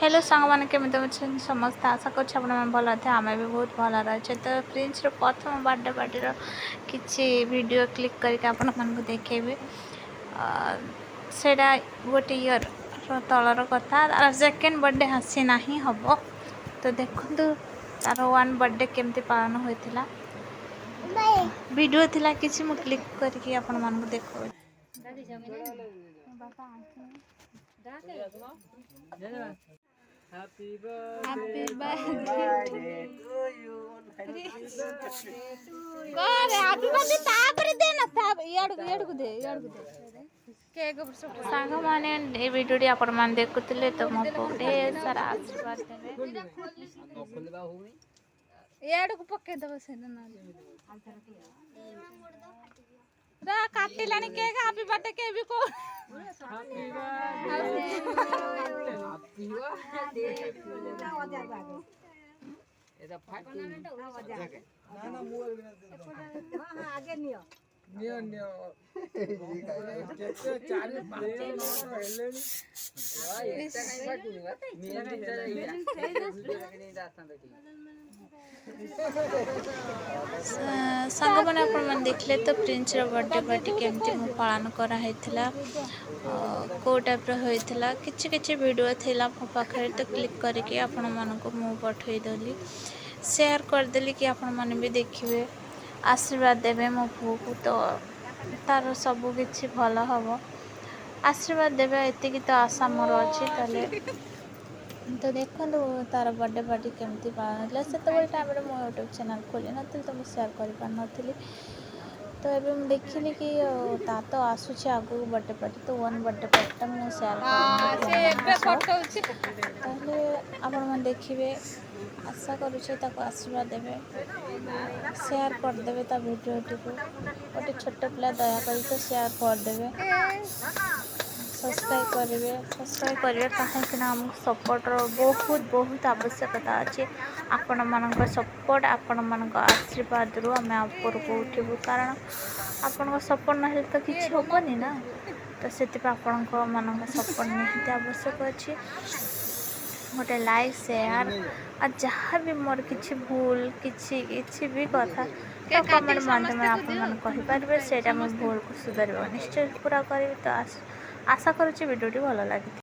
Hello सांग मैंने केमी अच्छे समस्त आशा कर भल थे आम भी बहुत भल अच्छे। तो प्रिंस प्रथम बर्थडे पार्टी किसी वीडियो क्लिक करके आपण मानक देखेबी सेटा गोटे ईयर तलर कथा सेकेंड बर्थडे आसी ना हम। तो देखु तार वन बर्थडे केमती पालन होता वीडियो थिला किसी मु क्लिक करके आपण मानक देखो। Happy Happy birthday to you. करे हैप्पी बर्थडे तापर दे ना ताप याडू दे केक सांग माने ए वीडियो आपण मान देखुतले तो मो पोडे सारा आशीर्वाद देबे याडू को पके दबो से ना रा काटिलानी केक हैप्पी बर्थडे के भी को Happy birthday. এটা ফাটি না না মোবাইল না আগে নিও নিও নিও কেতে 4-5 জন হেলেনি ভাই এটা কাই ফাটুনি বা মেন ভিতরে এইটা ভিডিও রাখি আসতাম দেখি सांग मैंने अपन देखले तो प्रिंस बर्थडे पार्टी केमती मु पालन कराई कौ टाइप होता किछि किछि वीडियो थिला मो पाखे तो क्लिक करके आपण मानक मु पठेदेली शेयर करदेली कि आपण मैंने भी देखिए आशीर्वाद देवे मो पु को। तो तार सबू किछि भल हम आशीर्वाद देवे एति तो आशा मोर अच्छी। तो देखो तार बर्थडे पार्टी केमती पालन होता से टाइम मो यूट्यूब चैनल खोली नी तो मुझे सेयार कर। तो ये मुझे देखिली कि ता तो आसूचे आगू बर्थडे पार्टी तो वन बर्थडे पार्टी मुझे सेयार कर देखिए आशा करुचे आशीर्वाद देवे सेयार करदे भिडियोटी को गोटे छोट पिला दया कर तो सेयार करदे सब्सक्राइब करेंगे कहीं आमको सपोर्टर बहुत बहुत आवश्यकता अच्छे। आपण मान सपोर्ट आपण मान आशीर्वाद रु आम ऊपर को उठू कारण आपण सपोर्ट ना तो किसी हेनी ना। तो से आपण मान सपोर्ट निहाती आवश्यक अच्छे। गोटे लाइक शेयर आ जहाँ भी मोर किसी भूल किसी भी कथा तो कमेंट माध्यम आपरे से भूल को सुधार निश्चय पूरा करी। तो आशा करुँच वीडियोटी भल लगी।